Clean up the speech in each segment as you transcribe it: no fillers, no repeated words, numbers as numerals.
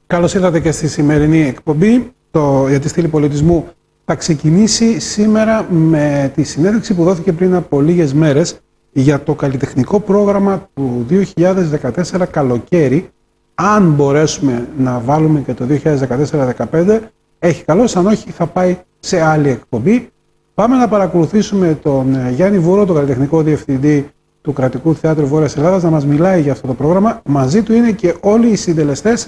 Καλώς ήρθατε και στη σημερινή εκπομπή. Για τη στήλη πολιτισμού θα ξεκινήσει σήμερα με τη συνέντευξη που δόθηκε πριν από λίγες μέρες για το καλλιτεχνικό πρόγραμμα του 2014 καλοκαίρι. Αν μπορέσουμε να βάλουμε και το 2014-2015, έχει καλώς, αν όχι θα πάει σε άλλη εκπομπή. Πάμε να παρακολουθήσουμε τον Γιάννη Βούρο, τον καλλιτεχνικό διευθυντή του Κρατικού Θεάτρου Βόρειας Ελλάδας, να μας μιλάει για αυτό το πρόγραμμα. Μαζί του είναι και όλοι οι συντελεστές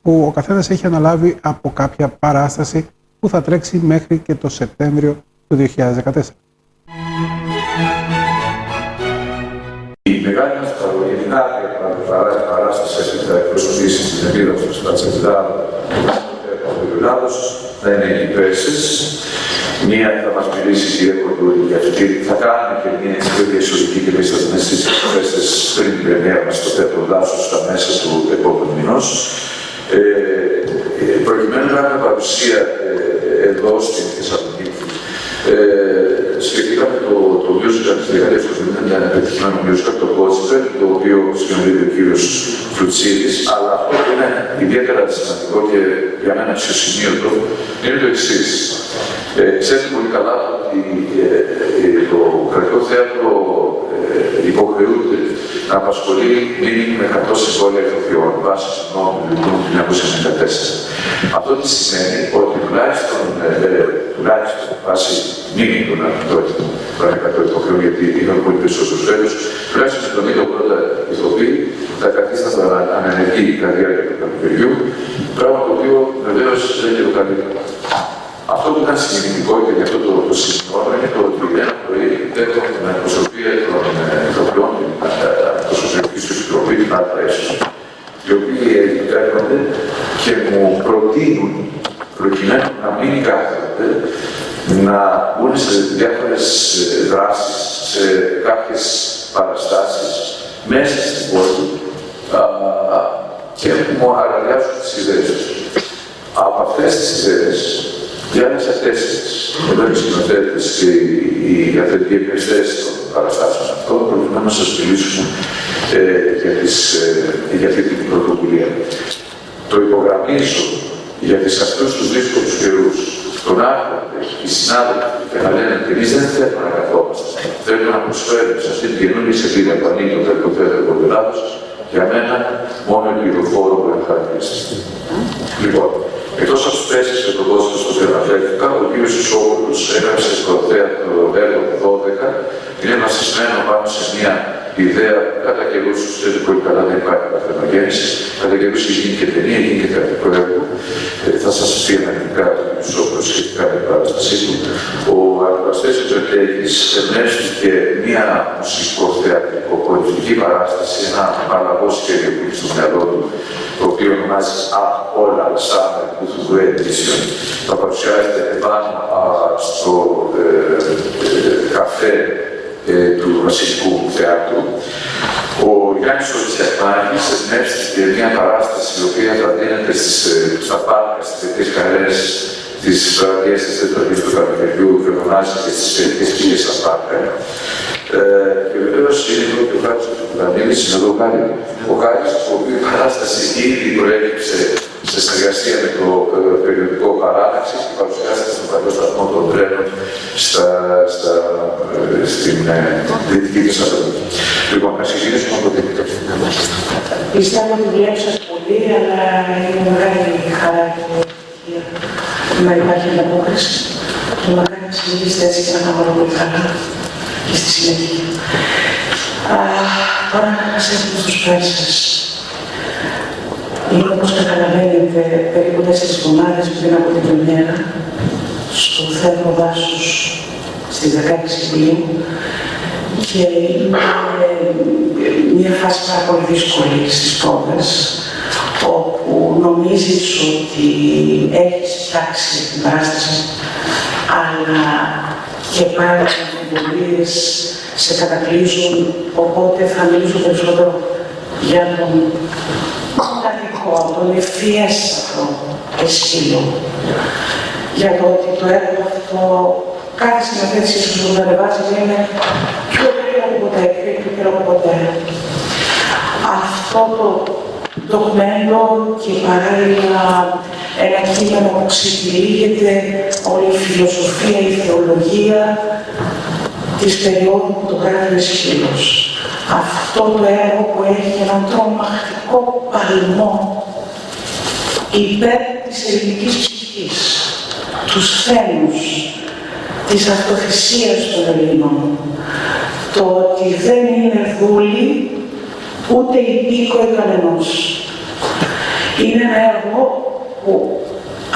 που ο καθένας έχει αναλάβει από κάποια παράσταση που θα τρέξει μέχρι και το Σεπτέμβριο του 2014. Η μεγάλη μας παραγωγικά παράσταση που θα εκπροσωπήσει στην επίδοση του Πατσεβιδάδου του Ελλάδος θα είναι οι Πέρσες. Μία θα μας μιλήσει η Εκοντούρη για το τι θα κάνουμε και μια πιο διασωλική και μέσα στις Πέρσες πριν την πρεμιέρα μας στο Θέατρο Λάσος στα μέσα του επόμενου μηνός. Προκειμένου να έχουμε παρουσία εδώ στην Θεσσαλονίκη, σκεφτήκαμε το musical της δεκαετίας του 70, ένα πετυχημένο musical, το Gospel, το οποίο συγγνωρίζει ο κύριος Φλουτσίδης, αλλά αυτό που είναι ιδιαίτερα σημαντικό και για μένα αξιοσημείωτο είναι το εξής. Ξέρετε πολύ καλά ότι το Κρατικό Θέατρο υποχρεούται να απασχολεί μήνυμα με 100 συμβόλαια ηθοποιών βάσει του νόμου του 1994. Αυτό τι σημαίνει ότι τουλάχιστον βάσει μήνυμα του 100 ηθοποιών, γιατί είχαμε πολύ περισσότερους τέλους, τουλάχιστον 70-80 ηθοποιοί θα καθίστανται ανενεργοί κατά τη διάρκεια του καλοκαιριού, πράγμα το οποίο βεβαίως δεν είναι το καλύτερο. Αυτό που ήταν σημαντικό και γι' αυτό το σημειώνω είναι το ότι ένα πρωί δέχομαι την αντιπροσωπεία των ηθοποιών, την Αντιπροσωπευτική Επιτροπή, την ΑΕΣ, οι οποίοι έρχονται και μου προτείνουν, προκειμένου να μην κάθονται, να μπουν σε διάφορες δράσεις, σε κάποιες παραστάσεις μέσα στην πόλη και μου αγαλιάζουν τις ιδέες τους. Από αυτές τις ιδέες, διάλεξα 4. Εδώ οι σκηνοθέτες και οι αθλητικοί εμπνευστές των παραστάσεων αυτών προκειμένου να σας μιλήσουμε για αυτή την πρωτοβουλία. Το υπογραμμίζω γιατί σε αυτούς τους δύσκολους καιρούς τον άρχονται οι συνάδελφοι και να λένε ότι εμείς δεν θέλουμε να καθόμαστε. Θέλουμε να προσφέρουμε σε αυτή την καινούργια σελίδα που ανοίγει το Κρατικό Θέατρο του Ελλάδος, για μένα μόνο η πληροφόρο που είναι χαρακτηριστική. Λοιπόν, εκτός από τους Πέρσες και τον κόσμο στο οποίο αναφέρθηκα, ο κ. Ισόπουλος έγραψε στο θέατρο έργο 12, είναι βασισμένο πάνω σε μια ιδέα που κατά καιρούς, ξέρετε πολύ καλά, δεν υπάρχει παρθενογέννηση. Κατά καιρούς έχει γίνει και ταινία, γίνει και θεατρικό έργο. Θα σας πει αναλυτικά ο κ. Ισόπουλος σχετικά με την παράστασή του. Ο Αναστάσιος Τρετέγης εμπνεύστηκε μια μουσικο-θεατρικό-πολιτική παράσταση, ένα παραγωγό σχέδιο που είχε στο μυαλό του, το οποίο ονομάζει All Summer with Great Edition. Θα παρουσιάζεται πάνω στο καφέ του Βασιλικού Θεάτρου. Ο Γιάννης Ορτσιακμάκης εμπνεύστηκε μια παράσταση η οποία θα δίνεται στα πάρκα, στις δυτικές καρές της βραδιές της Τετραγής του καλοκαιριού και ονομάζεται και στις περιοχές πήγες στα πάρκα. Και βεβαίως είναι εδώ και ο Χάρης του Πλανήλης, είναι εδώ ο Χάρης. Ο Χάρης, ο οποίος η παράσταση ήδη προέκυψε σε συνεργασία με το περιοδικό Παράταξη και παρουσιάστηκε στον παλιό σταθμό των τρένων στην Δυτική Θεσσαλονίκη. Λοιπόν, να ξεκινήσουμε από την Πιστεύω ότι δουλεύω σας πολύ, αλλά είναι μεγάλη χαρά να υπάρχει ανταπόκριση. Και μακάρι να συνεχίσετε έτσι και να κάνουμε πολύ καλά και στη συνέχεια. Τώρα ας έρθουμε στους Πέρσες. Είναι, όπως καταλαβαίνετε, περίπου 4 εβδομάδες πριν από την πρεμιέρα στο Θέατρο Δάσους στις 16 Ιουλίου και είναι μια φάση πάρα πολύ δύσκολη στις πρόβες, όπου νομίζεις ότι έχεις φτιάξει την παράσταση, αλλά και πάλι οι αμφιβολίες σε κατακλείζουν, οπότε θα μιλήσω περισσότερο για τον μοναδικό, τον ευφιέστατο εσχύλο. Για το ότι το έργο αυτό, κάθε συναντήση ίσως που το ανεβάζει είναι πιο περίπου από ποτέ, πιο επίκαιρο από ποτέ. Αυτό το ντοκουμέντο και παράλληλα ένα κείμενο που ξετυλίγεται όλη η φιλοσοφία, η θεολογία της περίοδου που το γράφει ο Αισχύλος. Αυτό το έργο που έχει έναν τρομακτικό παλμό υπέρ της ελληνικής ψυχής, τους θέμους, της αυτοθυσίας των Ελλήνων, το ότι δεν είναι δούλοι ούτε υπήκοοι κανενός. Είναι ένα έργο που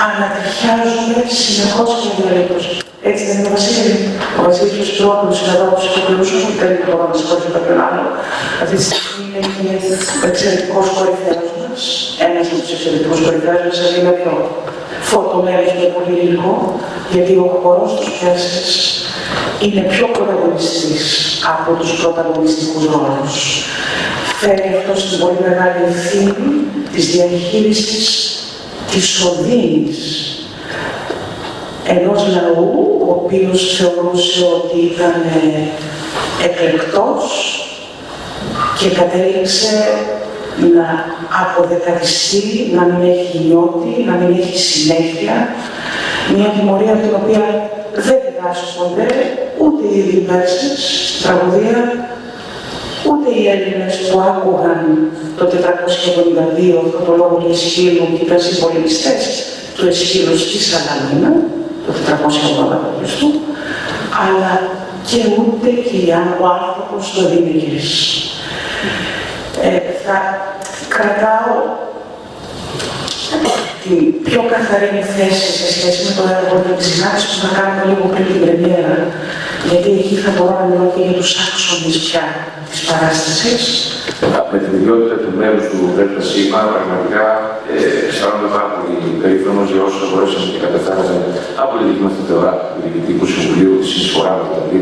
ανατριχιάζουμε συνεχώς και εγκαλύτερως. Έτσι δεν είναι, Βασίλη? Ο Βασίλης ο Σπυρόπουλος είναι εδώ, όπως υποκριούσαμε, που δεν είναι τώρα να σηκώσει κάποιον άλλο. Αυτή τη στιγμή είναι ο εξαιρετικός κορυφαίος μας, ένας από τους εξαιρετικούς κορυφαίους μας, αλλά είναι πιο φορτωμένος και πολύ υλικό, γιατί ο χορός του Πιάσης είναι πιο πρωταγωνιστής από τους πρωταγωνιστικούς ρόλους. Φέρει αυτό στην πολύ μεγάλη ευθύνη της διαχείρισης της οδύνης ενός λαού, ο οποίος θεωρούσε ότι ήταν εκλεκτός και κατέληξε να αποδεκατιστεί, να μην έχει νιώτη, να μην έχει συνέχεια. Μια τιμωρία από την οποία δεν διδάσκονται ούτε οι διπέρσες στην τραγωδία, ούτε οι Έλληνες που άκουγαν το 472 αυτό το λόγο του Αισχύλου και ήταν συμπολεμιστές του Αισχύλου στη Σαλαμίνα, το 480 π.Χ., αλλά και ούτε και ο άνθρωπος το Δήμικης. Θα κρατάω την πιο καθαρή θέση σε σχέση με το έργο και τη συνάντηση που θα κάνουμε λίγο πριν την πρεμιέρα, γιατί εκεί θα μπορώ να μιλώ και για τους άξονες πια της παράστασης. Με την ιδιότητα του μέρους του ΔΣ, πραγματικά αισθάνομαι πάρα πολύ περήφανος για όσους μπορέσαμε και καταφέραμε από τη δική μας την πλευρά του Διοικητικού Συμβουλίου, τη συνεισφορά μας δηλαδή,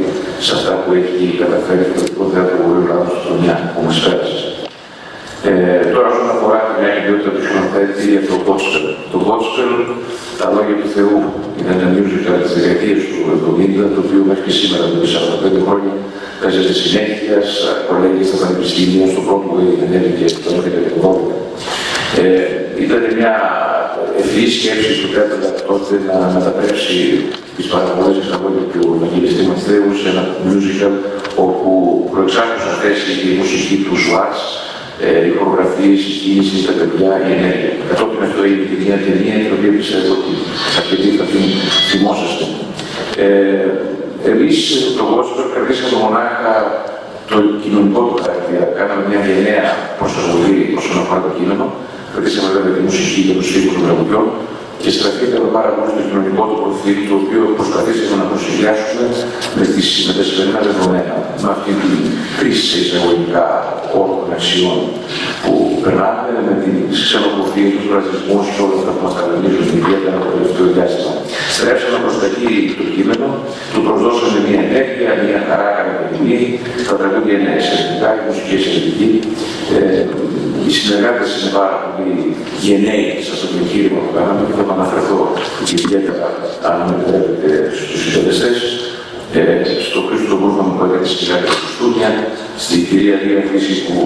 σε αυτά που έχει καταφέρει το Κρατικό Θέατρο Βορείου Ελλάδος στο χρονιά που μας πέρασε. Τώρα, όσον αφορά την μια ιδιότητα του σκηνοθέτη για το Gospel. Το Gospel, τα λόγια του Θεού, είναι ένα musical της δεκαετίας του 70, το οποίο μέχρι και σήμερα, δηλαδή 45 χρόνια, παίζεται συνέχεια, κολέγια στα πανεπιστήμια, στο Broadway, την Έλληνη και το 2012. Ήταν μια ευφυή σκέψη του Κέπελα τότε να μετατρέψει τις παραγωγές και τα λόγια του Ευαγγελιστή Μαθαίου σε ένα musical όπου προεξάρχουσα αυτές η μουσική του Σουάρτς, οι χορογραφίες, η κίνηση, τα παιδιά, η ενέργεια. Κατόπιν αυτό είναι και μια ταινία την οποία πιστεύω ότι αρκετοί θα την θυμόσαστε. Εμείς το Gospel κρατήσαμε μονάχα το κοινωνικό του χαρακτήρα. Κάναμε μια γενναία προσαρμογή όσον αφορά το κείμενο. Κρατήσαμε βέβαια τη μουσική και τους στίχους των τραγουδιών και στραφήκαμε πάρα πολύ στο κοινωνικό του προφίλ, το οποίο προσπαθήσαμε να προσυλλιάσουμε με τα σημερινά δεδομένα, με αυτή την κρίση σε εισαγωγικά όρων αξιών που περνάμε, με τις ξενοφοβίες, τους ρατσισμούς και όλα αυτά που μας καταλαβαίνουν ιδιαίτερα από το τελευταίο διάστημα. Στρέψαμε προς τα εκεί το κείμενο, του προσδώσαμε μια ενέργεια, μια χαρά καταπληκτική, τα τραγούδια είναι εξαιρετικά, η μουσική εξαιρετική. Οι συνεργάτες είναι πάρα πολύ γενναίοι σε αυτό το εγχείρημα που κάναμε και θα αναφερθώ ιδιαίτερα, αν με επιτρέπετε, στους συντελεστές, στο Χρήστο Μπούσμαν που έκανε στη Ζάκη του Στούνια, στη κυρία Λία Φύση που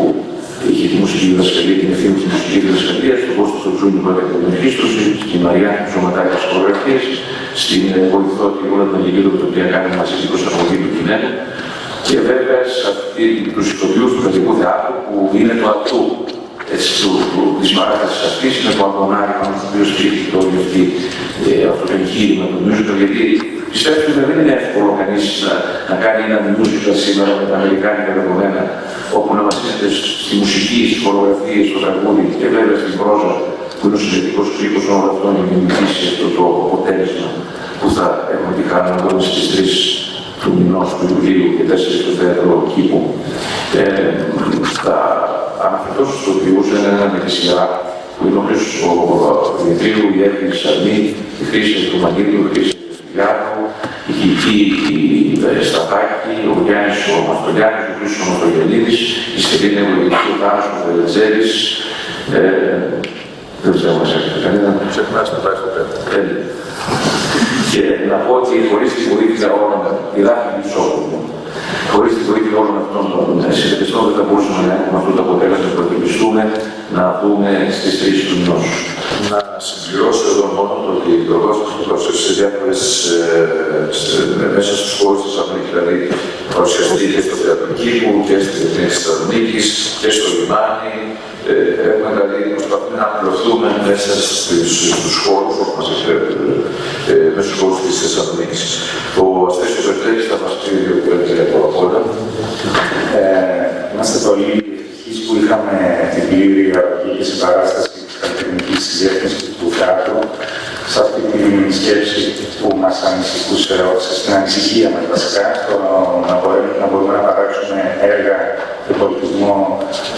είχε τη μουσική διδασκαλία, την ευθύνη της μουσικής διδασκαλίας, στον Κώστο στο Τζούνι που έκανε την ενεργήστρωση, στη Μαριά του Σωματάκη της Χορογραφίας, στην βοηθό τη Γούνα των Αγγελίδων, που την έκανε μαζί την προσαρμογή του κειμένου. Και βέβαια σε αυτή τους ηθοποιούς του Κρατικού Θεάτρου που είναι το ατού της παράστασης αυτής, είναι το Αντωνάρη πάνω στο οποίο στήριχε όλη αυτό το εγχείρημα του musical, γιατί πιστεύω ότι δεν είναι εύκολο κανείς να κάνει ένα musical σήμερα με τα αμερικάνικα δεδομένα, όπου να βασίζεται στη μουσική, στις χορογραφίες, στο τραγούδι και βέβαια στην πρόζα, που είναι ο συνδετικός κρίκος όλων αυτών για να δημιουργήσει αυτό το αποτέλεσμα που θα έχουμε τη χαρά να δούμε στις 3 του μηνός του Ιουλίου και 4 στο Θέατρο Κήπου. Θα αναφερθώ στους ηθοποιούς, ένα με τη σειρά που είναι ο Χρήστος ο Δημητρίου, η Εύη Σαρμή, η Χρήση του Μαγγίλου, η Χρήση του Στυλιάδου, η Κική Σταθάκη, ο Γιάννης ο Μαστολιάνης, ο Χρήστος ο Μαστογελίδης, η Στελίνα Ευλογική, ο Τάνος ο Βελετζέρης. Δεν ξέρω μας έρχεται κανένα. Ξεχνάς να πάει στο τέλος. Και να πω ότι χωρίς τη βοήθεια όλων, η Δάφνη Μισόπουλου, χωρίς τη βοήθεια όλων αυτών των συνδετιστών δεν θα μπορούσαμε να έχουμε αυτό το αποτέλεσμα που ευελπιστούμε να δούμε στις τρεις του νόσου. Να συμπληρώσω εδώ μόνο το ότι ο κόσμος που προσέχει σε διάφορες μέσα στους χώρους της Θεσσαλονίκης, δηλαδή παρουσιαστεί και στο Θέατρο Κήπου και στη Διεθνή της Θεσσαλονίκης και στο λιμάνι. Έχουμε δηλαδή προσπαθούμε να απλωθούμε μέσα στους χώρους που μας επιτρέπουν, μέσα στους χώρους της Θεσσαλονίκης. Ο Αστέριος Περτέλης θα μας πει δύο κουβέντες από όλα. Είμαστε πολύ ευτυχείς που είχαμε την πλήρη αρρωγή και συμπαράσταση της καλλιτεχνικής διεύθυνσης του θεάτρου σε αυτή την σκέψη που μας ανησυχούσε, στην ανησυχία μας βασικά, στο να μπορούμε να παράξουμε έργα και πολιτισμό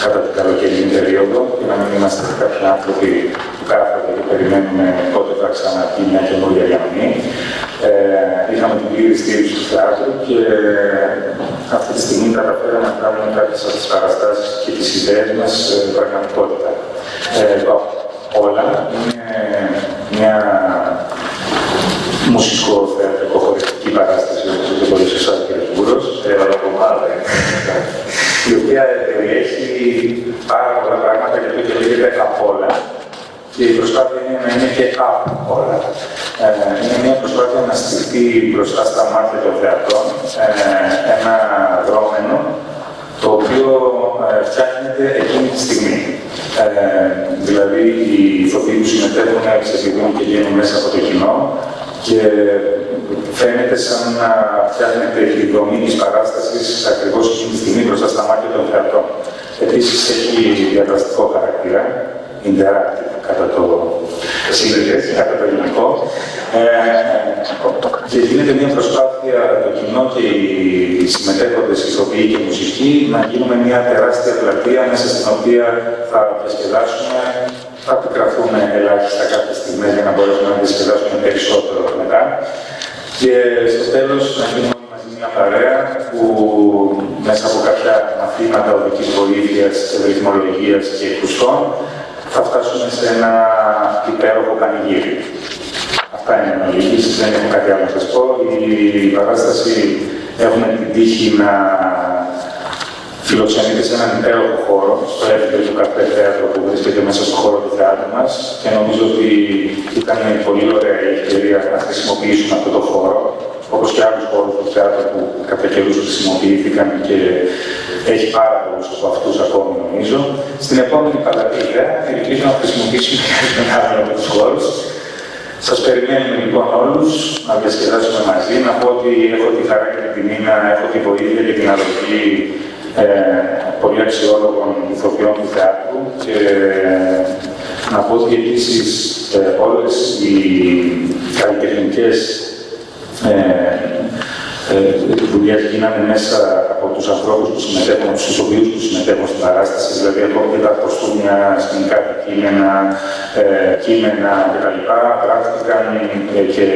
κατά την καλοκαιρινή περίοδο και να μην είμαστε κάποιοι άνθρωποι που κάθονται και περιμένουμε πότε θα ξαναπεί μια καινούργια διανομή. Είχαμε την πλήρη στήριξη του θεάτρου και αυτή τη στιγμή καταφέραμε να κάνουμε κάποιες από τις παραστάσεις και τις ιδέες μας πραγματικότητα. Όλα είναι μια μουσικο-θεατρικό-χορευτική παράσταση, όπως είπε πολύ σωστά ο κ. Βούρος, η οποία περιέχει πάρα πολλά πράγματα για το και λέγεται απ' όλα. Και η προσπάθεια είναι να είναι και απ' όλα. Είναι μια προσπάθεια να στηθεί μπροστά στα μάτια των θεατών ένα δρόμενο το οποίο φτιάχνεται εκείνη τη στιγμή. Δηλαδή, οι ηθοποιοί που συμμετέχουν ξεφυγούν και γίνουν μέσα από το κοινό και φαίνεται σαν να φτιάχνεται η δομή της παράστασης ακριβώς εκείνη τη στιγμή μπροστά στα μάτια των θεατών. Επίσης, έχει διαδραστικό χαρακτήρα, interactive κατά το ελληνικό. Και γίνεται μια προσπάθεια το κοινό και οι συμμετέχοντες ηθοποιοί και μουσικοί να γίνουμε μια τεράστια πλατεία μέσα στην οποία θα διασκεδάσουμε, θα επικραθούμε ελάχιστα κάποιες στιγμές για να μπορέσουμε να διασκεδάσουμε περισσότερο μετά. Και στο τέλος να γίνουμε μαζί μια παρέα που μέσα από κάποια μαθήματα οδικής βοήθειας, ρυθμολογίας και κρουστών θα φτάσουμε σε ένα υπέροχο πανηγύρι. Αυτά είναι οι αναλύσεις, δεν έχω κάτι άλλο να σας πω. Η παράσταση έχουμε την τύχη να φιλοξενείται σε έναν υπέροχο χώρο, στο έφηβο του Καφέ Θέατρο που βρίσκεται μέσα στο χώρο του θεάτρου μας και νομίζω ότι ήταν πολύ ωραία η ευκαιρία να χρησιμοποιήσουμε αυτό το χώρο, όπως και άλλους χώρους του θεάτρου που κατά καιρούς χρησιμοποιήθηκαν και έχει πάρα πολλούς από αυτούς ακόμη νομίζω. Στην επόμενη παρατήρια ελπίζω να χρησιμοποιήσουμε έναν άλλο από τους χώρους. Σας περιμένουμε λοιπόν όλους να διασκεδάσουμε μαζί. Να πω ότι έχω τη χαρά και την τιμή να έχω τη βοήθεια και την αρρωγή πολύ αξιόλογων ηθοποιών του θεάτρου και να πω ότι επίσης όλες οι καλλιτεχνικές δουλειές γίνανε μέσα από τους ανθρώπους που συμμετέχουν, τους ηθοποιούς που συμμετέχουν στην παράσταση, δηλαδή από τα κοστούμια, σκηνικά κείμενα κτλ. Γράφτηκαν και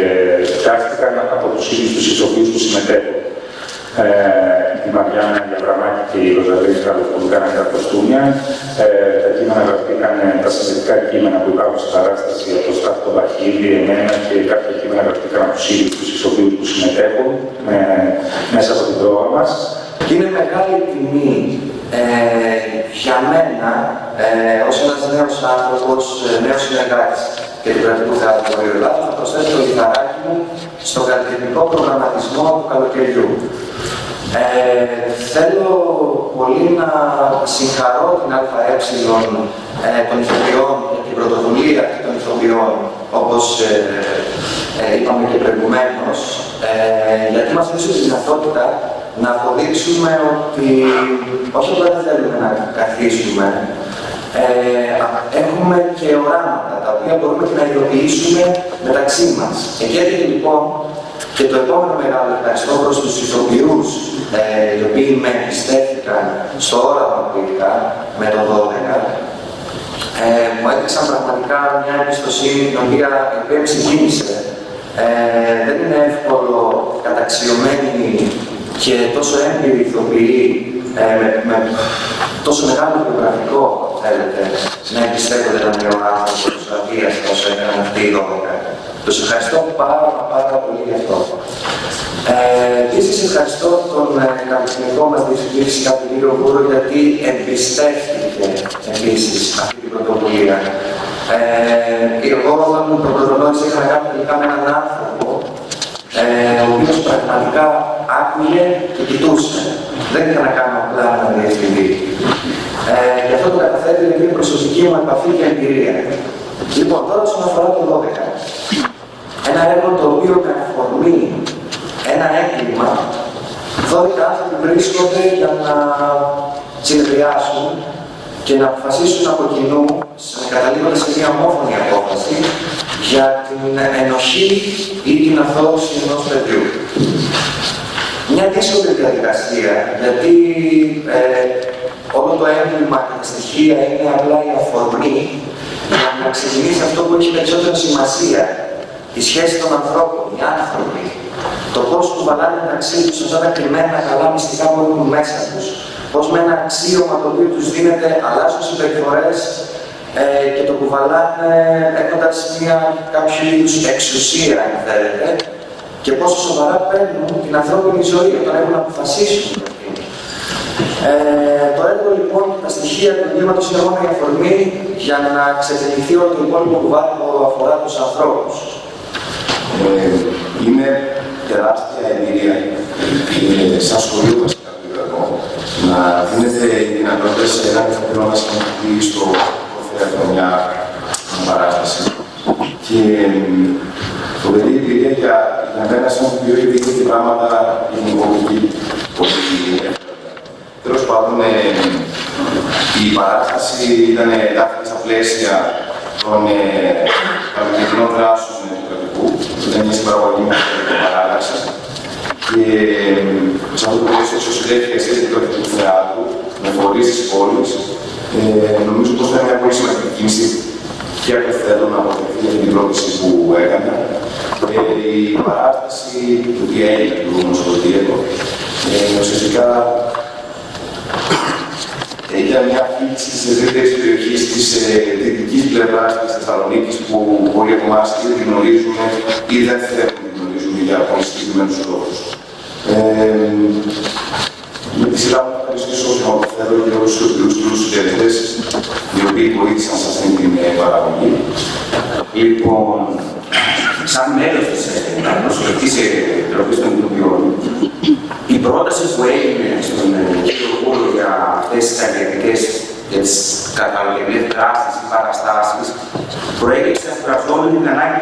φτιάχτηκαν από τους ίδιους τους ηθοποιούς που συμμετέχουν. Η Μαριάννα Διαβραμάκη και η Ροζαλή που κάνανε τα κοστούμια. Τα κείμενα γραφτήκαν, τα συνδετικά κείμενα που υπάρχουν στην παράσταση από το Στάθο Μπαχίδη, εμένα και κάποια κείμενα γραφτήκαν από τους ίδιους τους ηθοποιούς που συμμετέχουν μέσα από την πρόβα μας. Και είναι μεγάλη τιμή για μένα, ως ένας νέος άνθρωπος, νέος συνεργάτης και του Κρατικού Θεάτρου του Βορείου Ελλάδος, να προσθέσω το λιθαράκι μου στον καλλιτεχνικό προγραμματισμό του καλοκαιριού. Θέλω πολύ να συγχαρώ την ΑΕ των ηθοποιών και την πρωτοβουλία των ηθοποιών, όπως είπαμε και προηγουμένως, γιατί μας έδωσε τη δυνατότητα να αποδείξουμε ότι όχι απλά δεν θέλουμε να καθίσουμε, έχουμε και οράματα τα οποία μπορούμε και να υλοποιήσουμε μεταξύ μας. Και έρχεται λοιπόν και το επόμενο μεγάλο ευχαριστώ προς τους ηθοποιούς οι οποίοι με εμπιστεύτηκαν στο όραμα που είχα με το 12. Μου έδειξαν πραγματικά μια εμπιστοσύνη την οποία με συγκίνησε. Δεν είναι εύκολο καταξιωμένοι και τόσο έμπειροι ηθοποιοί με τόσο μεγάλο βιογραφικό, θέλετε, να εμπιστεύονται έναν νέο άνθρωπο της Λαβίας όσο έκαναν αυτοί οι 12. Τους ευχαριστώ πάρα πολύ γι' αυτό. Επίσης ευχαριστώ τον καλλιτεχνικό μας διευθυντή φυσικά τον κύριο Βούρο γιατί εμπιστεύτηκε επίσης αυτή την σχολεία. Εγώ όταν μου προπρογνώρισα είχα να κάνω τελικά με έναν άνθρωπο ο οποίος πραγματικά άκουγε και κοιτούσε. Δεν είχα να κάνω απλά με έναν διευθυντή. Γι' αυτό το καταθέτω γιατί είναι προσωπική μου επαφή και εμπειρία. Λοιπόν, τώρα όσον αφορά το 12. Ένα έργο το οποίο καταφορμεί ένα έγκλημα, 12 άνθρωποι βρίσκονται για να συνεδριάσουν και να αποφασίσουν από κοινού, καταλήγοντας σε μια ομόφωνη απόφαση για την ενοχή ή την αθώωση ενός παιδιού. Μια δύσκολη διαδικασία, γιατί όλο το έγκλημα και τα στοιχεία είναι απλά η αφορμή για να ξεκινήσει αυτό που έχει περισσότερη σημασία, η σχέση των ανθρώπων, οι άνθρωποι, το πώς κουβαλάνε μεταξύ τους αυτά τα κρυμμένα καλά μυστικά που έχουν μέσα τους, πώς με ένα αξίωμα το οποίο τους δίνεται αλλάζουν συμπεριφορές και το κουβαλάνε έχοντας κάποιο είδους εξουσία, αν θέλετε, και πόσο σοβαρά παίρνουν την ανθρώπινη ζωή όταν έχουν αποφασίσει. Το έργο λοιπόν, τα στοιχεία του εγκλήματος είναι μόνο η αφορμή για να ξεπεριληφθεί όλο το υπόλοιπο κουβάρι που αφορά τους ανθρώπους. Είναι τεράστια εμπειρία σαν σχολείο βασικά του Ιρακού να δίνεται η δυνατότητα σε έναν ηθοποιό να συμμετέχει στο θέατρο μια παράσταση. Και το παιδί εμπειρία για μένα σαν ηθοποιό έχει πράγματα γενικολική πολύ εύκολα. Τέλος πάντων, η παράσταση ήταν εντάχθη στα πλαίσια των καλοκαιρινών δράσεων του κρατικού. Ήταν μια συμπαραγωγή με το παράδοση. Και σε αυτό το πλαίσιο εξωσυλλεύτηκε η σχέση του κρατικού θεάτρου με φορείς της πόλης. Νομίζω πως ήταν μια πολύ σημαντική κίνηση και από θέλω να αποτελεί για την πρόκληση που έκανα. Η παράσταση του τι έγινε του Μοσχολτίατο ουσιαστικά ήταν μια αφήγηση της ευρύτερης περιοχής της δυτικής πλευράς της Θεσσαλονίκης που πολλοί από εμάς ήδη την γνωρίζουν ή δεν θέλουν να την γνωρίζουν για πολύ συγκεκριμένους λόγους. Με τη σειρά μου θα ευχαριστήσω τον Θεόδωρο και όλους τους συντελεστές οι οποίοι βοήθησαν σε αυτήν την παραγωγή. Λοιπόν, σαν μέλος της Προσωπικής Επιτροπής των Κοινοποιών, η πρόταση που έγινε στον κύριο Κούλο για αυτές τις καλλιτεχνικές και τις καλοκαιρινές δράσεις ή παραστάσεις προέκυψε αφουγκραζόμενη την ανάγκη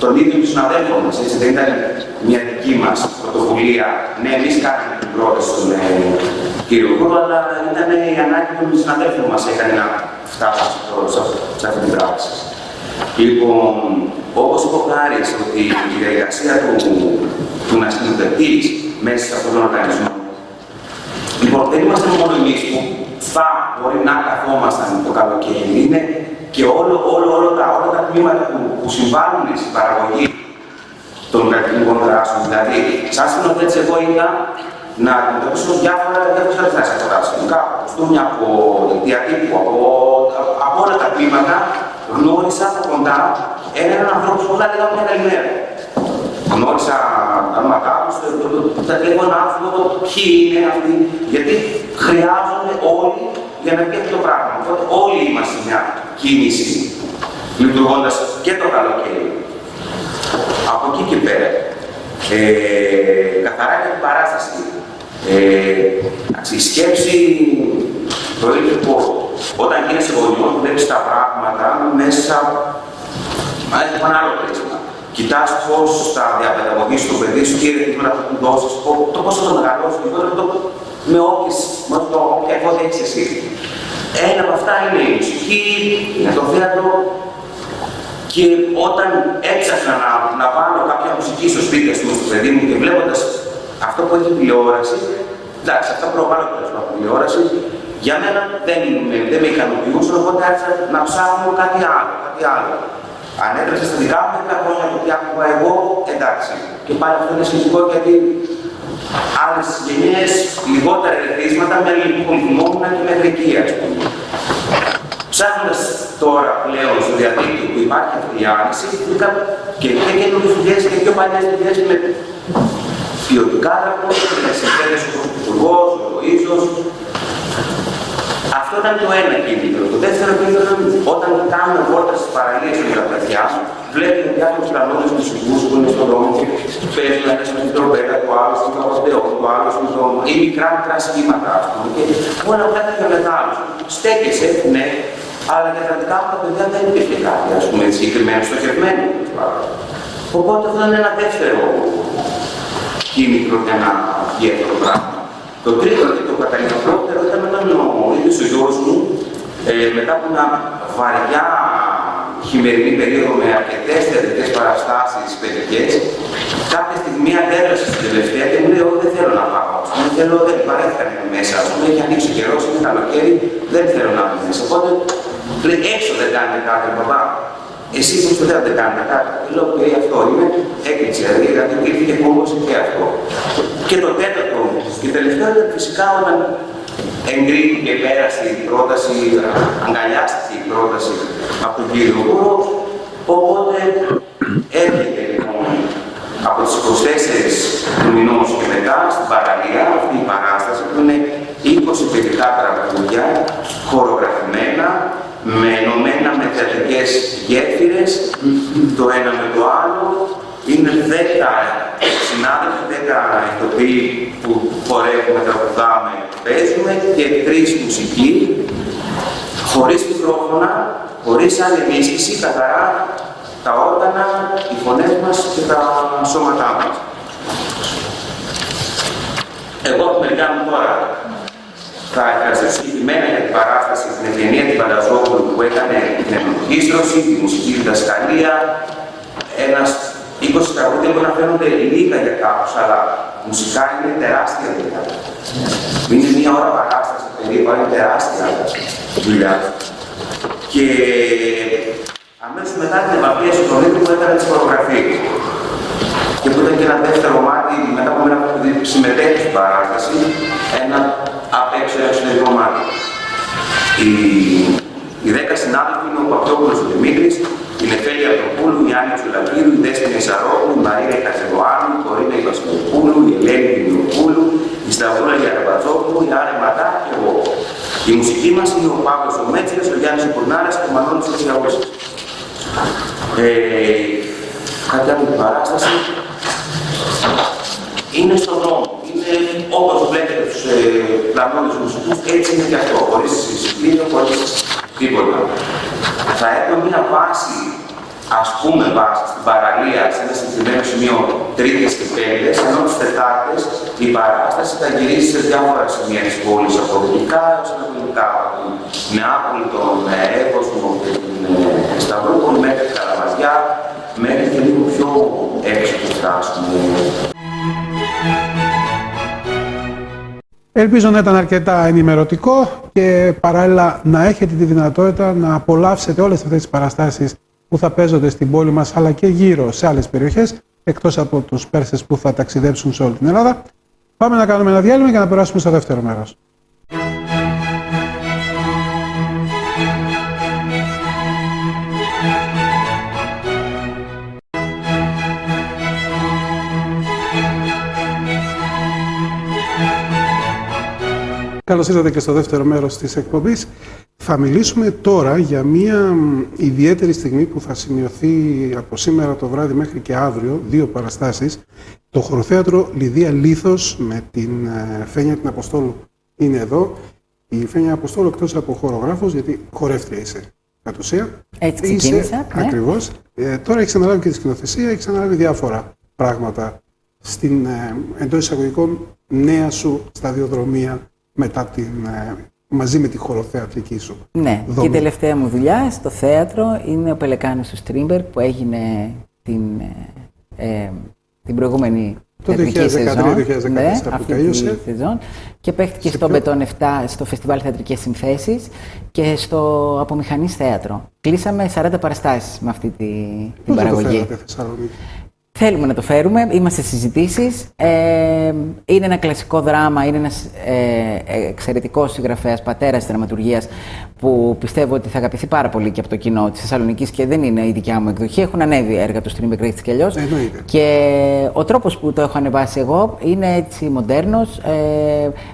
των ίδιων των συναδέλφων μας. Έτσι, δεν ήταν μια δική μας πρωτοβουλία. Ναι, εμείς κάναμε την πρόταση στον κύριο Κούλο, αλλά ήταν η ανάγκη των συναδέλφων μας έκανε να φτάσουμε σε αυτή την πράξη. Λοιπόν, όπως είπε ο Χάρης, ότι η διαδικασία του να συνοδευτείς μέσα σε αυτόν τον οργανισμό. Λοιπόν, δεν είμαστε μόνο εμείς που θα μπορεί να καθόμασταν το καλοκαίρι. Είναι και όλα τα τμήματα που συμβάλλουν στην παραγωγή των κρατικών δράσεων. Δηλαδή, σαν σκηνοθέτης, εγώ είδα να αντιμετωπίσουμε διάφορες αντιστάσεις από τα αστυνομικά, από κοστούμια, από διατύπου, από όλα τα τμήματα. Γνώρισα από κοντά έναν ανθρώπου που θα λέγαμε μια καλημέρα. Γνώρισα τα ονόματά τους, τα τηλέφωνα άνθρωπο, ποιοι είναι αυτοί, γιατί χρειάζονται όλοι για να βγει αυτό το πράγμα. Οπότε όλοι είμαστε μια κίνηση, λειτουργώντας και το καλοκαίρι. Από εκεί και πέρα, καθαρά για την παράσταση, η σκέψη προήλθε πώς. Όταν γίνεσαι γονιός, βλέπεις τα πράγματα μέσα από ένα άλλο πρίσμα. Κοιτάς πώς θα διαπαιδαγωγήσεις το παιδί σου, τι ρεθίματα θα του δώσεις, το πώς θα το μεγαλώσεις, με όποια εφόδια έχεις εσύ. Ένα από αυτά είναι η μουσική, είναι το θέατρο. Και όταν έψαχνα να βάλω κάποια μουσική στο σπίτι μου, στο παιδί μου και βλέποντας αυτό που έχει τηλεόραση, εντάξει, αυτά που προβάλλω από τηλεόραση, για μένα δεν με ικανοποιούσαν, οπότε άρχισα να ψάχνω κάτι άλλο. Αν έτρεξα στα δικά μου 10 χρόνια το τι άκουγα εγώ, εντάξει. Και πάλι αυτό είναι σχετικό γιατί άλλες γενιές, λιγότερα ερεθίσματα, με λιπολυθμόμουν και με γρικία, ας πούμε. Ψάχνοντας τώρα πλέον στο διαδίκτυο που υπάρχει αυτή η άνοιξη, βρήκα και καινούριες δουλειές και πιο παλιές δουλειές με ποιοτικά ραπόρτα, με συνθέτες όπως ο Υπουργός, ο Λοΐζος. Αυτό ήταν το ένα κίνητρο. Το δεύτερο κίνητρο, όταν κάνουμε βόλτα στις παραλίες με τα παιδιά, βλέπουμε διάφορους κανόνες μουσικούς που είναι στον δρόμο και παίζουν ένα στην τρομπέτα, το άλλο στον καποτεό, το άλλο στον δρόμο, ή μικρά σχήματα, ας πούμε. Και όλα αυτά είναι μεγάλους. Στέκεσαι, ναι, αλλά για τα δικά μου τα παιδιά δεν υπήρχε κάτι, ας πούμε, συγκεκριμένο, στοχευμένο. Οπότε αυτό είναι ένα δεύτερο κίνητρο για να βγει αυτό το πράγμα. Το τρίτο και το καταληκτικότερο ήταν όταν ο ίδιος ο γιος μου, μετά από μια βαριά χειμερινή περίοδο με αρκετές θεατρικές παραστάσεις παιδικές, κάποια στιγμή αντέδρασε στην τελευταία και μου λέει: όχι, δεν θέλω να πάω. Δεν παρέθηκα να είμαι μέσα. Έχει ανοίξει ο καιρός, είναι καλοκαίρι, δεν θέλω να είμαι μέσα. Οπότε λέει: έξω δεν κάνετε κάτι, παπά. Εσείς που δεν κάνετε κάτι. Λέω: παιδί, αυτό είναι. Έκλεισε, δηλαδή υπήρχε κόμπος και αυτό. Και το τέταρτο και τελευταίο ήταν φυσικά όταν εγκρίθηκε, πέρασε η πρόταση, αγκαλιάστηκε η πρόταση από τον κύριο Υπουργό. Οπότε έρχεται λοιπόν από τις 24 του μηνός και μετά στην παραλία αυτή η παράσταση που είναι 20 παιδικά τραγούδια χορογραφημένα, με ενωμένα με θεατρικές γέφυρες, το ένα με το άλλο. Είναι 10 συνάδελφοι, 10 ηθοποιοί που χορεύουμε, τραγουδάμε, παίζουμε και 3 μουσικοί, χωρίς μικρόφωνα, χωρίς άλλη ενίσχυση, καθαρά τα όργανα, οι φωνές μας και τα σώματά μας. Εγώ από μεριά μου τώρα θα ευχαριστήσω συγκεκριμένα για την παράσταση την Ευγενία την Πανταζόπουλου που έκανε την επανορχήστρωση, τη μουσική διδασκαλία, ένας 20 τραγούδια μπορεί να φαίνονται λίγα για κάποιους, αλλά μουσικά είναι τεράστια δουλειά. Είναι μία ώρα παράσταση περίπου, είναι τεράστια δουλειά. Και αμέσως μετά την επαφίαση του Νίκου που έκανε τη χορογραφία. Και που ήταν και ένα δεύτερο μάτι, μετά από μένα που συμμετέχει στην παράσταση, ένα απ' έξω εξωτερικό μάτι. Οι 10 συνάδελφοι είναι ο Παπτόπουλος ο Δημήτρης, η Νεφέλη Ανδροπούλου, η Άννη Τσουλακίδου, η Δέσποινα Ισαρόπουλου, η Μαρία Καζεβοάνου, η Κορίνα Ιβασιλοπούλου, η Ελένη Δημιουργούλου, η Σταυρούλα Γιανναπατζόπουλου, η Άρη Ματά και εγώ. Η μουσική μας είναι ο Παύλος ο Μέτσιλος, ο Γιάννης ο Κουρνάρας και ο Μανώλης ο Τσιαούσης. Κάτι άλλο την παράσταση είναι στον δρόμο. Είναι όπως βλέπετε τους πλανώντες μουσικούς, έτσι είναι και αυτό. Χωρίς συσπλήνιο, χωρίς τίποτα. Θα έχουμε μια βάση, ας πούμε βάση, στην παραλία, σε ένα συγκεκριμένο σημείο Τρίτες και Πέμπτες, ενώ τις Τετάρτες η παράσταση θα γυρίσει σε διάφορα σημεία της πόλης, από δυτικά έως ανατολικά, από την Νεάπολη, τον Εύωσμο και την Σταυρούπολη, μέχρι την Καλαμαζιά, μέχρι και λίγο πιο έξω που φτάσουμε. Ελπίζω να ήταν αρκετά ενημερωτικό και παράλληλα να έχετε τη δυνατότητα να απολαύσετε όλες αυτές τις παραστάσεις που θα παίζονται στην πόλη μας αλλά και γύρω σε άλλες περιοχές, εκτός από τους Πέρσες που θα ταξιδέψουν σε όλη την Ελλάδα. Πάμε να κάνουμε ένα διάλειμμα για να περάσουμε στο δεύτερο μέρος. Καλώς ήρθατε και στο δεύτερο μέρος της εκπομπής. Θα μιλήσουμε τώρα για μια ιδιαίτερη στιγμή που θα σημειωθεί από σήμερα το βράδυ μέχρι και αύριο, 2 παραστάσεις. Το χοροθέατρο Λιδία Λίθος με την Φένια την Αποστόλου είναι εδώ. Η Φένια Αποστόλου εκτός από χορογράφος, γιατί χορεύτρια είσαι κατ' ουσία. Έτσι ξεκίνησα. Ακριβώς. Τώρα έχεις αναλάβει και τη σκηνοθεσία, έχεις αναλάβει διάφορα πράγματα στην εντός εισαγωγικών νέα σου σταδιοδρομία μετά μαζί με τη χοροθεατρική σου. Ναι, δομή. Και η τελευταία μου δουλειά στο θέατρο είναι ο Πελεκάνος του Στρίμπερ που έγινε την προηγούμενη θεατρική σεζόν. Ναι, αυτή τη σεζόν. Και παίχτηκε στο Μπετόν 7 στο Φεστιβάλ Θεατρικές Συνθέσεις και στο Απομηχανής Θέατρο. Κλείσαμε 40 παραστάσεις με αυτή την παραγωγή. Θέλουμε να το φέρουμε, είμαστε στις συζητήσεις. Είναι ένα κλασικό δράμα, είναι ένας εξαιρετικός συγγραφέας, πατέρας της δραματουργίας, που πιστεύω ότι θα αγαπηθεί πάρα πολύ και από το κοινό της Θεσσαλονίκης και δεν είναι η δικιά μου εκδοχή. Έχουν ανέβει έργα του Stream έτσι κι αλλιώς. Και ο τρόπος που το έχω ανεβάσει εγώ είναι έτσι μοντέρνος,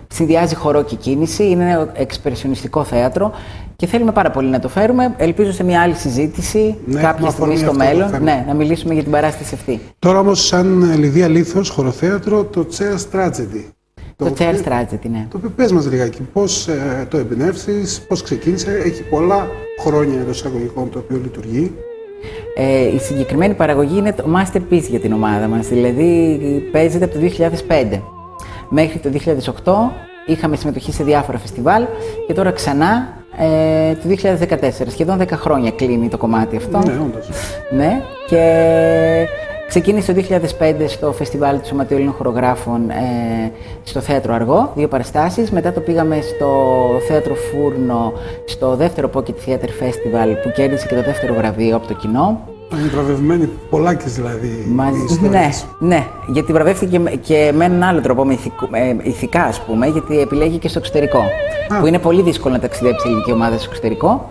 συνδυάζει χορό και κίνηση, είναι ένα εξπρεσιονιστικό θέατρο. Και θέλουμε πάρα πολύ να το φέρουμε. Ελπίζω σε μια άλλη συζήτηση, κάποια στιγμή στο μέλλον, να μιλήσουμε για την παράσταση αυτή. Τώρα όμως, σαν Λιδία Λίθος, χοροθέατρο, το Cheers Tragedy. Το Cheers Tragedy, ναι. Το οποίο πες μας λιγάκι, πώς το εμπνεύσεις, πώς ξεκίνησε, έχει πολλά χρόνια εντός εισαγωγικών το οποίο λειτουργεί. Η συγκεκριμένη παραγωγή είναι το masterpiece για την ομάδα μας, δηλαδή παίζεται από το 2005. Μέχρι το 2008 είχαμε συμμετοχή σε διάφορα φεστιβάλ και τώρα ξανά το 2014, σχεδόν 10 χρόνια κλείνει το κομμάτι αυτό. Ναι, όντως. Ναι, και ξεκίνησε το 2005 στο φεστιβάλ του Σωματείου Ελλήνων Χορογράφων στο Θέατρο Αργό, 2 παραστάσεις. Μετά το πήγαμε στο Θέατρο Φούρνο, στο δεύτερο Pocket Theater Festival που κέρδισε και το δεύτερο βραβείο από το κοινό. Είναι βραβευμένη πολλάκις δηλαδή. Ναι, γιατί βραβεύτηκε και με έναν άλλο τρόπο, ηθικά ας πούμε, γιατί επιλέγει και στο εξωτερικό. Που είναι πολύ δύσκολο να ταξιδέψει η ελληνική ομάδα στο εξωτερικό.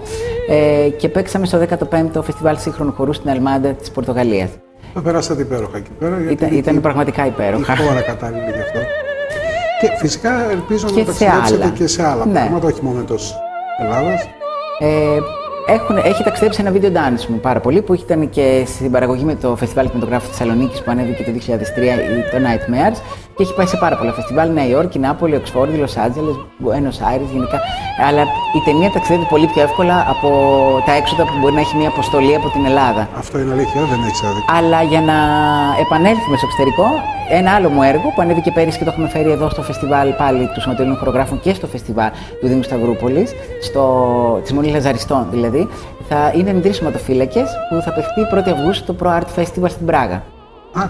Και παίξαμε στο 15ο Φεστιβάλ Σύγχρονου Χορού στην Αλμάντα της Πορτογαλίας. Το περάσατε υπέροχα εκεί πέρα. Ήταν πραγματικά υπέροχα. Η χώρα κατάλληλη γι' αυτό. Και φυσικά ελπίζω να ταξιδέψετε και σε άλλα πράγματα, όχι μόνο εντός Ελλάδας. Έχει ταξιδέψει ένα βίντεο dance μου πάρα πολύ, που ήταν και στην παραγωγή με το Φεστιβάλ Κινηματογράφου Θεσσαλονίκης που ανέβηκε το 2003, το Nightmares, και έχει πάει σε πάρα πολλά φεστιβάλ, Νέα Υόρκη, Νάπολη, Οξφόρδη, Λος Άντζελες, Buenos Aires γενικά. Αλλά η ταινία ταξιδεύει πολύ πιο εύκολα από τα έξοδα που μπορεί να έχει μια αποστολή από την Ελλάδα. Αυτό είναι αλήθεια, δεν έχει άδικο. Αλλά για να επανέλθουμε στο εξωτερικό, ένα άλλο μου έργο που ανέβηκε πέρυσι και το έχουμε φέρει εδώ στο φεστιβάλ πάλι του Σωματείου Ελλήνων Χορογράφων και στο φεστιβάλ του Δήμου Σταυρούπολης, της Μονής Λαζαριστών δηλαδή, θα είναι με 3 σωματοφύλακες που θα παιχτεί 1η Αυγούστου το Pro Art Festival στην Πράγα.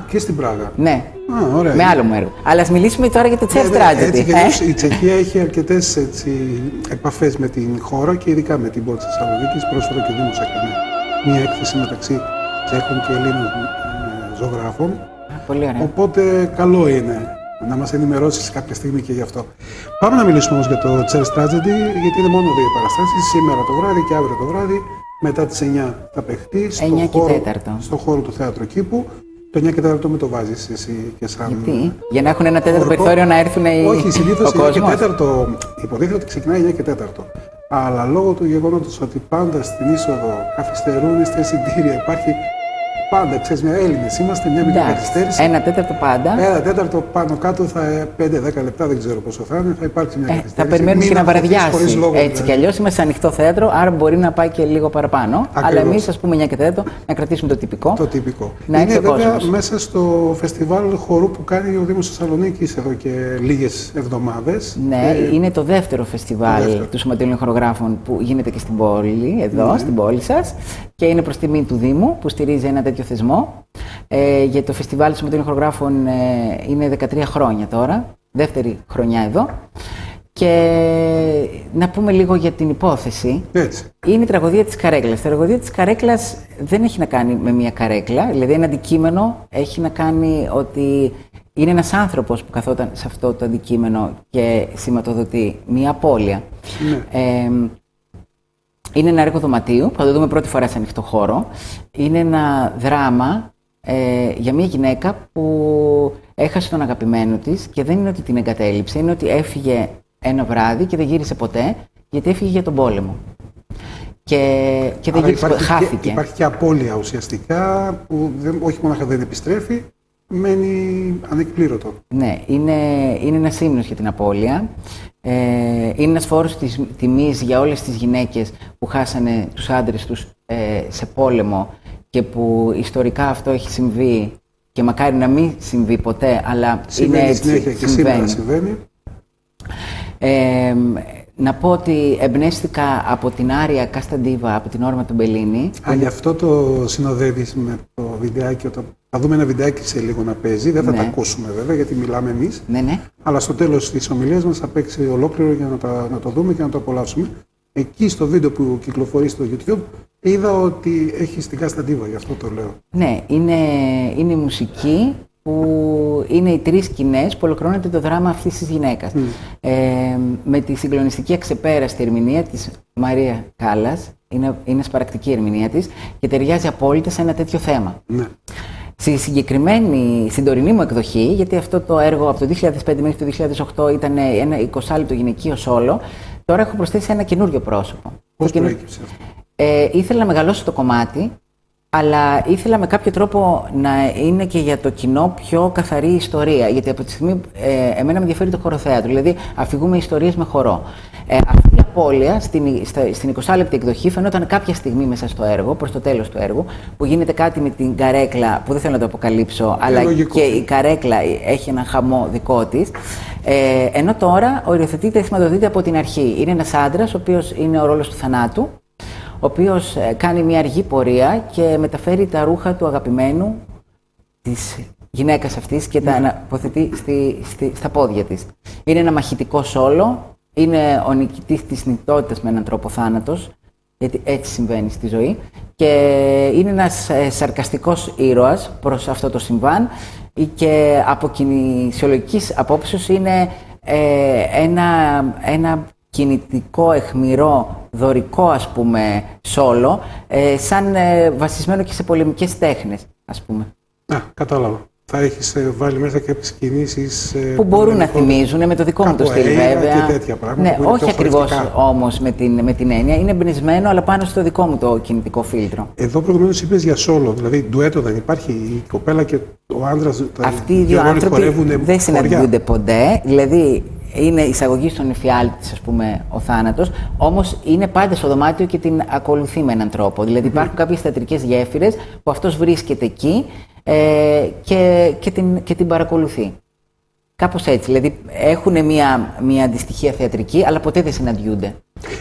Και στην Πράγα. Ναι. Ωραία. Με άλλο μου έργο. Αλλά ας μιλήσουμε τώρα για το Cheers Tragedy. Η Τσεχία έχει αρκετές επαφές με την χώρα και ειδικά με την πόλη της Θεσσαλονίκης. Πρόσφατα και ο Δήμος έκανε μια έκθεση μεταξύ Τσέχων και Ελλήνων ζωγράφων. Πολύ ωραία. Οπότε καλό είναι να μας ενημερώσεις κάποια στιγμή και γι' αυτό. Πάμε να μιλήσουμε όμως για το Cheers Tragedy, γιατί είναι μόνο 2 παραστάσεις, σήμερα το βράδυ και αύριο το βράδυ. Μετά τις 9 θα παιχτεί στο χώρο του Θέατρου Κήπου. Το 9 και 4 με το βάζεις εσύ και σαν. Γιατί? Για να έχουν ένα τέταρτο περιθώριο να έρθουν οι. Όχι, συνήθως 9 και 4 υποτίθεται ότι ξεκινάει 9 και 4. Αλλά λόγω του γεγονότος ότι πάντα στην είσοδο καθυστερούν στα εισιτήρια, υπάρχει πάντα, ξέρεις, μια Έλληνες είμαστε, μια μικρή καθυστέρηση. 1/4 πάντα. 1/4 πάνω κάτω, 5-10 λεπτά, δεν ξέρω πόσο θα είναι, θα υπάρξει μια καθυστέρηση. Θα περιμένουμε και να βραδιάσει. Έτσι κι αλλιώς είμαστε σε ανοιχτό θέατρο, άρα μπορεί να πάει και λίγο παραπάνω. Ακριβώς. Αλλά εμείς, ας πούμε, 9 και 4 να κρατήσουμε το τυπικό. Το τυπικό. Να είναι βέβαια μέσα στο φεστιβάλ χορού που κάνει ο Δήμος Θεσσαλονίκης εδώ και λίγες εβδομάδες. Ναι, είναι το δεύτερο φεστιβάλ του Σωματείου Ελλήνων Χορογράφων που γίνεται και στην πόλη, εδώ, στην πόλη σας. Και είναι προς τιμή του Δήμου που στηρίζει ένα τέτοιο θεσμό. Για το φεστιβάλ του Σωματείου Ελλήνων Χορογράφων είναι 13 χρόνια τώρα, δεύτερη χρονιά εδώ. Και να πούμε λίγο για την υπόθεση. Έτσι. Είναι η τραγωδία της καρέκλας. Η τραγωδία της καρέκλας δεν έχει να κάνει με μια καρέκλα, δηλαδή ένα αντικείμενο, έχει να κάνει ότι είναι ένας άνθρωπος που καθόταν σε αυτό το αντικείμενο και σηματοδοτεί μια απώλεια. Ναι. Είναι ένα έργο δωματίου που θα το δούμε πρώτη φορά σε ανοιχτό χώρο. Είναι ένα δράμα για μια γυναίκα που έχασε τον αγαπημένο της και δεν είναι ότι την εγκατέλειψε, είναι ότι έφυγε ένα βράδυ και δεν γύρισε ποτέ, γιατί έφυγε για τον πόλεμο. Και δεν γύρισε ποτέ, χάθηκε. Υπάρχει και απώλεια ουσιαστικά που όχι μόνο δεν επιστρέφει, μένει ανεκπλήρωτο. Ναι, είναι ένας ύμνος για την απώλεια. Είναι ένας φόρος της τιμής για όλες τις γυναίκες που χάσανε τους άντρες τους σε πόλεμο και που ιστορικά αυτό έχει συμβεί και μακάρι να μην συμβεί ποτέ, αλλά συμβαίνει είναι έτσι, συνέχεια και σήμερα συμβαίνει. Να πω ότι εμπνεύστηκα από την άρια Κασταντίβα, από την Όρμα του Μπελίνη. Γι' αυτό το συνοδεύεις με το βιντεάκι. Θα δούμε ένα βιντεάκι σε λίγο να παίζει. Δεν θα τα ακούσουμε βέβαια, γιατί μιλάμε εμείς. Ναι. Αλλά στο τέλος της ομιλίας μας θα παίξει ολόκληρο για να το δούμε και να το απολαύσουμε. εκεί στο βίντεο που κυκλοφορεί στο YouTube είδα ότι έχει την Κάστα Ντίβα, γι' αυτό το λέω. Ναι, είναι η μουσική που είναι οι 3 σκηνές που ολοκληρώνεται το δράμα αυτής της γυναίκας. Με τη συγκλονιστική αξεπέραστη ερμηνεία της Μαρία Κάλλας, είναι σπαρακτική ερμηνεία της και ταιριάζει απόλυτα σε ένα τέτοιο θέμα. Ναι. Στην τωρινή μου εκδοχή, γιατί αυτό το έργο από το 2005 μέχρι το 2008 ήταν ένα 20 λεπτό γυναικείο σόλο, τώρα έχω προσθέσει ένα καινούριο πρόσωπο. Πώς προέκυψε αυτό? Ήθελα να μεγαλώσω το κομμάτι, αλλά ήθελα με κάποιο τρόπο να είναι και για το κοινό πιο καθαρή ιστορία. Γιατί από τη στιγμή εμένα με ενδιαφέρει το χωροθέατρο, δηλαδή αφηγούμε ιστορίες με χορό. Αυτή η απώλεια στην 20 λεπτή εκδοχή φαινόταν κάποια στιγμή μέσα στο έργο, προς το τέλος του έργου, που γίνεται κάτι με την καρέκλα, που δεν θέλω να το αποκαλύψω, αλλά και η καρέκλα έχει ένα χαμό δικό της. Ενώ τώρα οριοθετείται, σηματοδοτείται από την αρχή. Είναι ένας άντρας, ο οποίος είναι ο ρόλος του θανάτου, ο οποίος κάνει μια αργή πορεία και μεταφέρει τα ρούχα του αγαπημένου της γυναίκας αυτής και τα αναποθετεί στα πόδια της. Είναι ένα μαχητικό σόλο, είναι ο νικητής της νητότητας με έναν τρόπο θάνατος, γιατί έτσι συμβαίνει στη ζωή, και είναι ένας σαρκαστικός ήρωας προς αυτό το συμβάν και από κινησιολογικής απόψεως είναι ένα κινητικό, αιχμηρό, δωρικό, ας πούμε, σόλο, σαν βασισμένο και σε πολεμικές τέχνες, ας πούμε. Κατάλαβα. Θα έχεις βάλει μέσα κάποιες κινήσεις που μπορούν να θυμίζουν με το δικό μου το στυλ, βέβαια. Και τέτοια πράγματα. Ναι, όχι ακριβώς όμως με την έννοια. Είναι εμπνευσμένο, αλλά πάνω στο δικό μου το κινητικό φίλτρο. Εδώ προηγουμένως είπες για σόλο, δηλαδή ντουέτο δεν υπάρχει, η κοπέλα και ο άντρας. Αυτοί οι δύο άνθρωποι δεν συναντιούνται ποτέ. Δηλαδή, είναι εισαγωγή στον εφιάλτη, ας πούμε, ο θάνατος, όμως είναι πάντα στο δωμάτιο και την ακολουθεί με έναν τρόπο. Δηλαδή, υπάρχουν κάποιες θεατρικές γέφυρες που αυτός βρίσκεται εκεί και την παρακολουθεί. Κάπως έτσι. Δηλαδή, έχουν μια αντιστοιχεία θεατρική, αλλά ποτέ δεν συναντιούνται.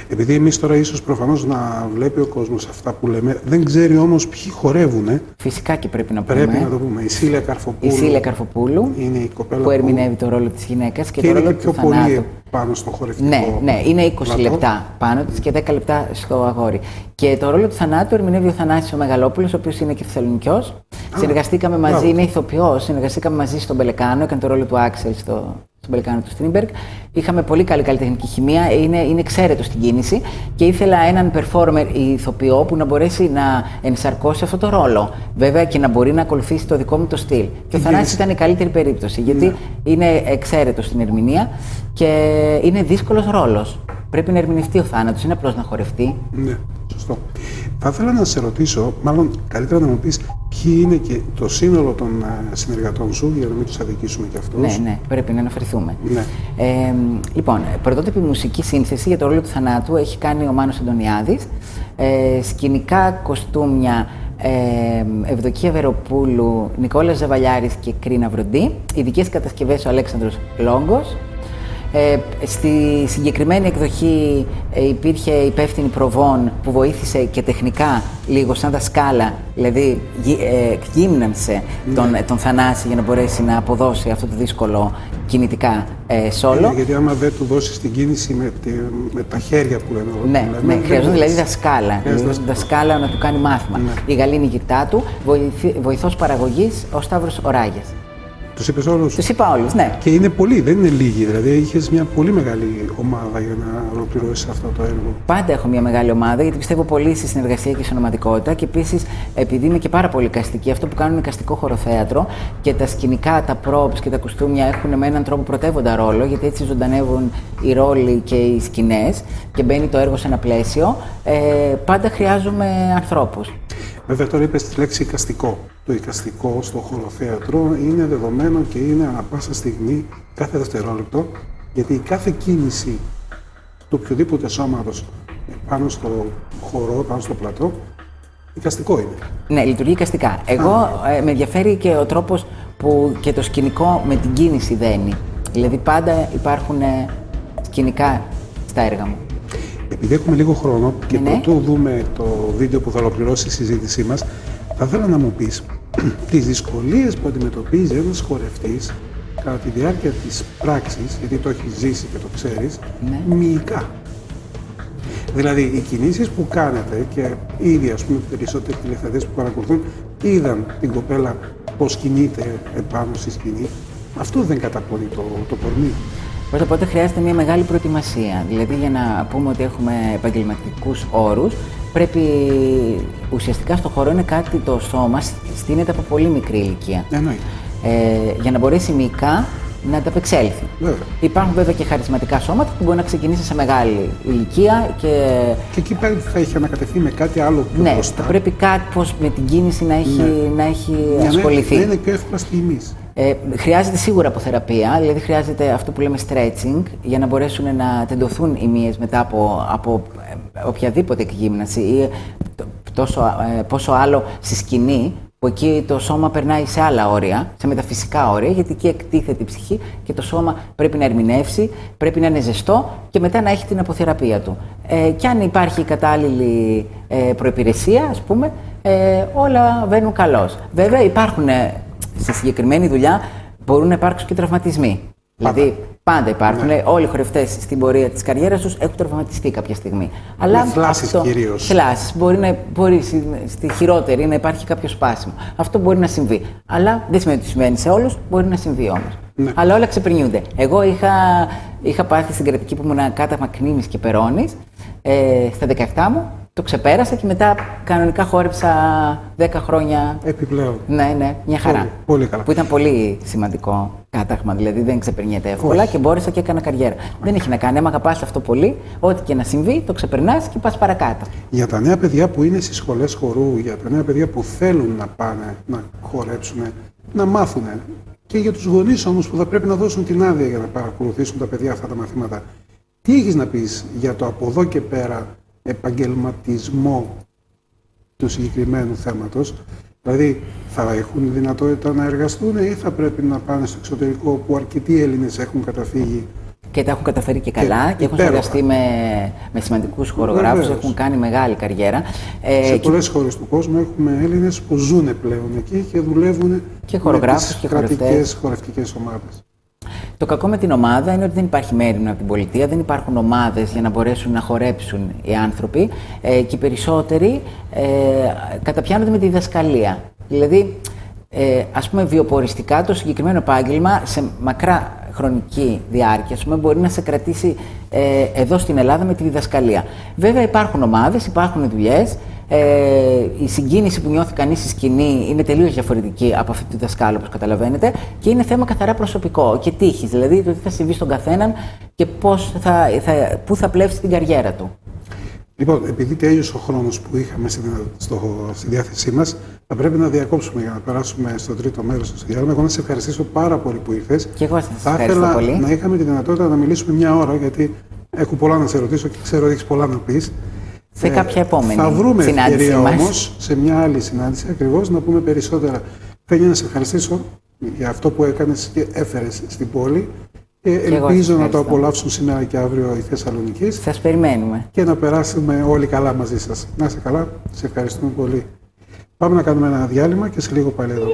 Επειδή εμείς τώρα ίσως προφανώς να βλέπει ο κόσμος αυτά που λέμε, δεν ξέρει όμως ποιοι χορεύουνε. Φυσικά και πρέπει να πούμε. Πρέπει να το πούμε. Η Σίλια Καρφοπούλου. Η Σίλια Καρφοπούλου είναι η κοπέλα που ερμηνεύει το ρόλο της γυναίκας και το είναι ρόλο και πιο του θανάτου. πολύ πάνω στο χορευτικό. Ναι, είναι 20 πλατό. λεπτά πάνω της και 10 λεπτά στο αγόρι. Και το ρόλο του θανάτου ερμηνεύει ο Θανάσης ο Μεγαλόπουλος, ο οποίος είναι και Θεσσαλονικιός. Συνεργαστήκαμε μαζί, είναι ηθοποιός, συνεργαστήκαμε μαζί στον Μπελεκάνο, έκανε το ρόλο του Άξελ στον Μπελεκάνο του Στρίνμπεργκ. Είχαμε πολύ καλή καλλιτεχνική χημεία, είναι εξαίρετο στην κίνηση και ήθελα έναν performer ηθοποιό που να μπορέσει να ενσαρκώσει αυτό το ρόλο. Βέβαια και να μπορεί να ακολουθήσει το δικό μου το στυλ. Και ο Θανάσης ήταν η καλύτερη περίπτωση, γιατί είναι εξαίρετο στην ερμηνεία και είναι δύσκολος ρόλος. Πρέπει να ερμηνευτεί ο θάνατος, είναι απλώς να χορευτεί. Ναι, σωστό. Θα ήθελα να σε ρωτήσω, μάλλον καλύτερα να μου πεις, ποιοι είναι και το σύνολο των συνεργατών σου, για να μην τους αδικήσουμε κι αυτούς. Ναι, πρέπει να αναφερθούμε. Ναι. Λοιπόν, πρωτότυπη μουσική σύνθεση για το ρόλο του θανάτου έχει κάνει ο Μάνος Αντωνιάδης. Σκηνικά κοστούμια Ευδοκία Βεροπούλου, Νικόλας Ζαβαλιάρης και Κρίνα Βροντή. Ειδικές κατασκευές ο Αλέξανδρος Λόγκος. Στη συγκεκριμένη εκδοχή υπήρχε υπεύθυνη προβών που βοήθησε και τεχνικά λίγο σαν δασκάλα, δηλαδή γύμνασε τον Θανάση για να μπορέσει να αποδώσει αυτό το δύσκολο κινητικά σόλο. Γιατί άμα δεν του δώσεις την κίνηση με τα χέρια που λέμε. Ναι, χρειαζόταν δηλαδή δασκάλα. Δασκάλα να του κάνει μάθημα. Ναι. Η Γαλήνη Γυρτάτου, βοηθός παραγωγής ο Σταύρος Οράγιας. Τους είπες όλους? Τους είπα όλους, ναι. Και είναι πολλοί, δεν είναι λίγοι. Δηλαδή είχες μια πολύ μεγάλη ομάδα για να ολοκληρώσεις αυτό το έργο. Πάντα έχω μια μεγάλη ομάδα γιατί πιστεύω πολύ στη συνεργασία και στην ονοματικότητα και επίσης επειδή είμαι και πάρα πολύ καστική, αυτό που κάνουν καστικό χωροθέατρο και τα σκηνικά, τα props και τα κουστούμια έχουν με έναν τρόπο πρωτεύοντα ρόλο γιατί έτσι ζωντανεύουν οι ρόλοι και οι σκηνές και μπαίνει το έργο σε ένα πλαίσιο. Πάντα χρειάζομαι ανθρώπους. Βέβαια, τώρα είπες τη λέξη εικαστικό. Το εικαστικό στο χωροθέατρο είναι δεδομένο και είναι ανά πάσα στιγμή, κάθε δευτερόλεπτο, γιατί κάθε κίνηση του οποιοδήποτε σώματος πάνω στο χορό, πάνω στο πλατό, εικαστικό είναι. Ναι, λειτουργεί εικαστικά. Εγώ με ενδιαφέρει και ο τρόπος που και το σκηνικό με την κίνηση δένει. Δηλαδή πάντα υπάρχουν σκηνικά στα έργα μου. Επειδή έχουμε λίγο χρόνο και πρωτού δούμε το βίντεο που θα ολοκληρώσει η συζήτησή μας, θα ήθελα να μου πεις τις δυσκολίες που αντιμετωπίζει ένας χορευτής κατά τη διάρκεια της πράξης, γιατί το έχεις ζήσει και το ξέρεις, μυϊκά. Δηλαδή, οι κινήσεις που κάνετε και ήδη, ας πούμε, περισσότεροι τηλεθεατές που παρακολουθούν είδαν την κοπέλα πώς κινείται επάνω στη σκηνή. Αυτό δεν καταπονεί το κορμί. Οπότε χρειάζεται μια μεγάλη προετοιμασία. Δηλαδή, για να πούμε ότι έχουμε επαγγελματικούς όρους, πρέπει ουσιαστικά στο χώρο είναι κάτι το σώμα στείνεται από πολύ μικρή ηλικία. Για να μπορέσει μυϊκά να ανταπεξέλθει. Υπάρχουν βέβαια και χαρισματικά σώματα που μπορεί να ξεκινήσει σε μεγάλη ηλικία και εκεί πάλι θα έχει ανακατευθεί με κάτι άλλο πιο μπροστά. Θα πρέπει κάπως με την κίνηση να έχει ασχοληθεί. Να είναι πιο εύκολα στη εμείς. Χρειάζεται σίγουρα αποθεραπεία, δηλαδή χρειάζεται αυτό που λέμε stretching για να μπορέσουν να τεντωθούν οι μύες μετά από οποιαδήποτε εκγύμναση ή πόσο άλλο στη σκηνή, που εκεί το σώμα περνάει σε άλλα όρια, σε μεταφυσικά όρια, γιατί εκεί εκτίθεται η ψυχή και το σώμα πρέπει να ερμηνεύσει, πρέπει να είναι ζεστό και μετά να έχει την αποθεραπεία του. Και αν υπάρχει κατάλληλη προϋπηρεσία, ας πούμε, όλα βαίνουν καλώς. Βέβαια υπάρχουν, στη συγκεκριμένη δουλειά μπορούν να υπάρξουν και τραυματισμοί. Δηλαδή, πάντα υπάρχουν. Όλοι οι χορευτές στην πορεία της καριέρας τους έχουν τραυματιστεί κάποια στιγμή. Αλλά θλάσσεις κυρίως. Θλάσσεις. Μπορεί στη χειρότερη να υπάρχει κάποιο σπάσιμο. Αυτό μπορεί να συμβεί. Αλλά δεν σημαίνει ότι συμβαίνει σε όλους, μπορεί να συμβεί όμως. Αλλά όλα ξεπερνιούνται. Εγώ είχα πάθει στην κρατική που ήμουν κάταγμα Κνήμης και Περώνης στα 17 μου. Το ξεπέρασα και μετά κανονικά χόρεψα 10 χρόνια. Επιπλέον. Ναι, μια χαρά. Πολύ καλά. Που ήταν πολύ σημαντικό κάταγμα, δηλαδή δεν ξεπερνιέται εύκολα και μπόρεσα και έκανα καριέρα. Δεν έχει να κάνει. Άμα αγαπάς αυτό πολύ, ό,τι και να συμβεί, το ξεπερνάς και πας παρακάτω. Για τα νέα παιδιά που είναι στις σχολές χορού, για τα νέα παιδιά που θέλουν να πάνε να χορέψουν, να μάθουν. Και για τους γονείς όμως που θα πρέπει να δώσουν την άδεια για να παρακολουθήσουν τα παιδιά αυτά τα μαθήματα. Τι έχεις να πεις για το από εδώ και πέρα επαγγελματισμό του συγκεκριμένου θέματος? Δηλαδή, θα έχουν δυνατότητα να εργαστούν ή θα πρέπει να πάνε στο εξωτερικό που αρκετοί Έλληνες έχουν καταφύγει και τα έχουν καταφέρει και καλά και έχουν συνεργαστεί με σημαντικούς χορογράφους, έχουν κάνει μεγάλη καριέρα. Σε πολλές χώρες του κόσμου έχουμε Έλληνες που ζουν πλέον εκεί και δουλεύουν και χορογράφους και κρατικές χορευτικές ομάδες. Το κακό με την ομάδα είναι ότι δεν υπάρχει μέρημνα από την πολιτεία, δεν υπάρχουν ομάδες για να μπορέσουν να χορέψουν οι άνθρωποι και οι περισσότεροι καταπιάνονται με τη διδασκαλία. Δηλαδή, ας πούμε, βιοποριστικά το συγκεκριμένο επάγγελμα σε μακρά χρονική διάρκεια, ας πούμε, μπορεί να σε κρατήσει εδώ στην Ελλάδα με τη διδασκαλία. Βέβαια υπάρχουν ομάδες, υπάρχουν δουλειές. Η συγκίνηση που νιώθει κανείς στη σκηνή είναι τελείως διαφορετική από αυτή τη δασκάλου, όπως καταλαβαίνετε, και είναι θέμα καθαρά προσωπικό και τύχης, δηλαδή το τι θα συμβεί στον καθέναν και πού θα πλεύσει την καριέρα του. Λοιπόν, επειδή τέλειωσε ο χρόνος που είχαμε στη διάθεσή μας, θα πρέπει να διακόψουμε για να περάσουμε στο τρίτο μέρος του διάλογου. Εγώ να σε ευχαριστήσω πάρα πολύ που ήρθες. Και εγώ σας ευχαριστώ πολύ. Θα ήθελα να είχαμε τη δυνατότητα να μιλήσουμε μια ώρα, γιατί έχω πολλά να σε ρωτήσω και ξέρω ότι έχεις πολλά να πεις. Σε κάποια επόμενη θα βρούμε συνάντηση ευκαιρία μας. όμως σε μια άλλη συνάντηση ακριβώς να πούμε περισσότερα. Θέλω να σε ευχαριστήσω για αυτό που έκανες και έφερες στην πόλη και ελπίζω να το απολαύσουν σήμερα και αύριο οι Θεσσαλονικείς. Σας περιμένουμε. Και να περάσουμε όλοι καλά μαζί σας. Να είστε καλά, σε ευχαριστούμε πολύ. Πάμε να κάνουμε ένα διάλειμμα και σε λίγο πάλι εδώ.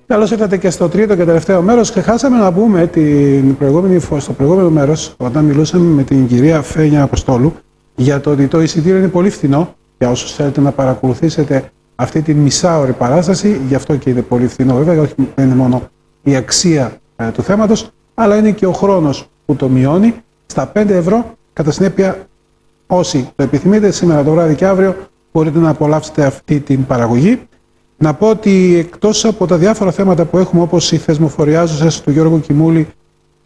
Καλώς ήρθατε και στο τρίτο και τελευταίο μέρος. Ξεχάσαμε να πούμε στο προηγούμενο μέρος, όταν μιλούσαμε με την κυρία Φένια Αποστόλου, για το ότι το εισιτήριο είναι πολύ φθηνό για όσους θέλετε να παρακολουθήσετε αυτή τη μισάωρη παράσταση. Γι' αυτό και είναι πολύ φθηνό, βέβαια, όχι δεν είναι μόνο η αξία του θέματος, αλλά είναι και ο χρόνος που το μειώνει στα 5 ευρώ. Κατά συνέπεια, όσοι το επιθυμείτε, σήμερα το βράδυ και αύριο μπορείτε να απολαύσετε αυτή την παραγωγή. Να πω ότι εκτός από τα διάφορα θέματα που έχουμε, όπως οι θεσμοφοριάζουσες του Γιώργου Κιμούλη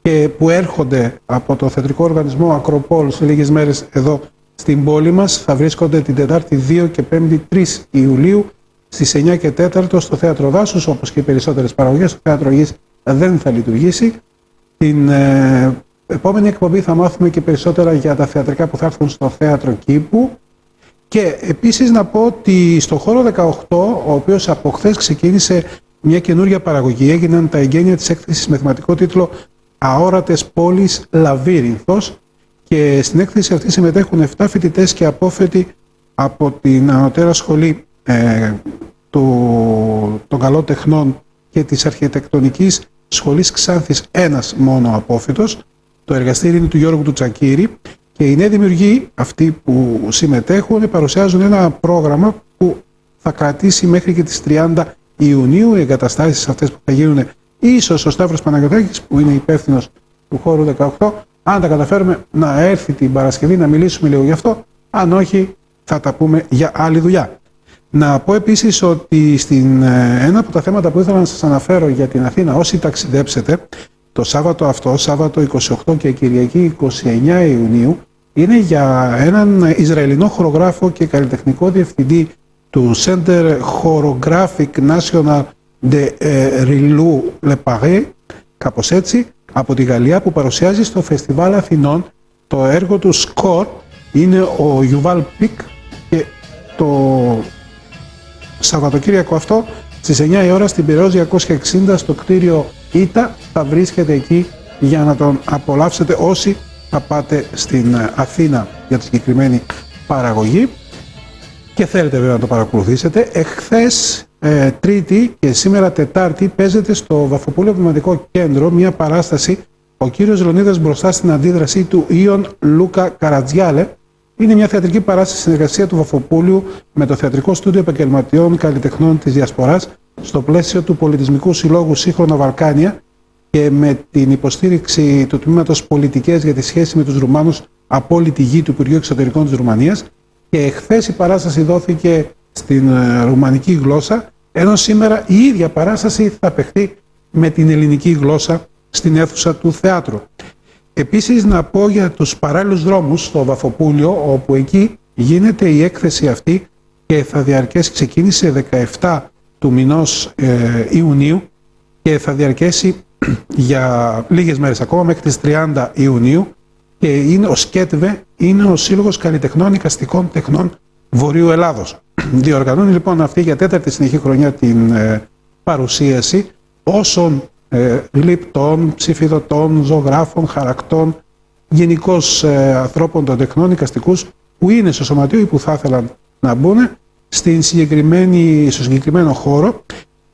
και που έρχονται από το θεατρικό οργανισμό Ακροπόλ σε λίγες μέρες εδώ στην πόλη μας θα βρίσκονται την Τετάρτη 2 και 5η 3 Ιουλίου στις 9 και 4 στο Θέατρο Δάσους, όπως και οι περισσότερες παραγωγές. Το Θέατρο Γης δεν θα λειτουργήσει. Την επόμενη εκπομπή θα μάθουμε και περισσότερα για τα θεατρικά που θα έρθουν στο Θέατρο Κήπου. Και επίσης να πω ότι στο χώρο 18, ο οποίος από χθες ξεκίνησε μια καινούργια παραγωγή, έγιναν τα εγγένεια της έκθεσης με θεματικό τίτλο «Αόρατες πόλεις Λαβύρινθος», και στην έκθεση αυτή συμμετέχουν 7 φοιτητές και απόφοιτοι από την Ανωτέρα Σχολή των Καλών Τεχνών και της Αρχιτεκτονικής Σχολής Ξάνθης, ένας μόνο απόφοιτος. Το εργαστήρι είναι του Γιώργου του Τσακύρη και οι νέοι δημιουργοί, αυτοί που συμμετέχουν, παρουσιάζουν ένα πρόγραμμα που θα κρατήσει μέχρι και τις 30 Ιουνίου. Οι εγκαταστάσεις αυτές που θα γίνουν ίσως ο Σταύρος Παναγιωτάκης, που είναι υπεύθυνος του χώρου 18, αν τα καταφέρουμε να έρθει την Παρασκευή να μιλήσουμε λίγο γι' αυτό, αν όχι θα τα πούμε για άλλη δουλειά. Να πω επίσης ότι ένα από τα θέματα που ήθελα να σας αναφέρω για την Αθήνα, όσοι ταξιδέψετε, το Σάββατο αυτό, Σάββατο 28 και Κυριακή 29 Ιουνίου, είναι για έναν Ισραηλινό χορογράφο και καλλιτεχνικό διευθυντή του Center Choreographic National de Rilou Le Paris, κάπως έτσι, από τη Γαλλία, που παρουσιάζει στο Φεστιβάλ Αθηνών το έργο του Σκορ. Είναι ο Yuval Πικ και το Σαββατοκύριακο αυτό στις 9 η ώρα στην Πειραιώς 260 στο κτίριο Ήτα θα βρίσκεται εκεί για να τον απολαύσετε όσοι θα πάτε στην Αθήνα για τη συγκεκριμένη παραγωγή και θέλετε βέβαια να το παρακολουθήσετε. Εχθές Τρίτη και σήμερα Τετάρτη παίζεται στο Βαφοπούλιο Πνευματικό Κέντρο μια παράσταση, ο κύριος Λεωνίδας μπροστά στην αντίδραση του Ιων Λούκα Καρατζιάλε. Είναι μια θεατρική παράσταση συνεργασία του Βαφοπούλιου με το Θεατρικό Στούντιο Επαγγελματιών Καλλιτεχνών της Διασποράς στο πλαίσιο του Πολιτισμικού Συλλόγου Σύγχρονα Βαλκάνια και με την υποστήριξη του Τμήματος Πολιτικές για τη σχέση με τους Ρουμάνους Απόλυτη Γη του Υπουργείου Εξωτερικών της Ρουμανίας. Και εχθές η παράσταση δόθηκε στην ρουμανική γλώσσα, ενώ σήμερα η ίδια παράσταση θα παιχτεί με την ελληνική γλώσσα στην αίθουσα του θεάτρου. Επίσης να πω για τους παράλληλους δρόμους στο Βαφοπούλιο, όπου εκεί γίνεται η έκθεση αυτή και θα διαρκέσει, ξεκίνησε 17 του μηνός Ιουνίου και θα διαρκέσει για λίγες μέρες ακόμα μέχρι τις 30 Ιουνίου και είναι ο ΣΚΕΤΒΕ, είναι ο Σύλλογος Καλλιτεχνών Εικαστικών Τεχνών Βορείου Ελλάδος. Διοργανώνει λοιπόν αυτή για τέταρτη συνεχή χρονιά την παρουσίαση όσων γλυπτών, ψηφιδωτών, ζωγράφων, χαρακτών, γενικώς ανθρώπων των τεχνών εικαστικούς που είναι στο σωματείο ή που θα ήθελαν να μπουν στο συγκεκριμένο χώρο.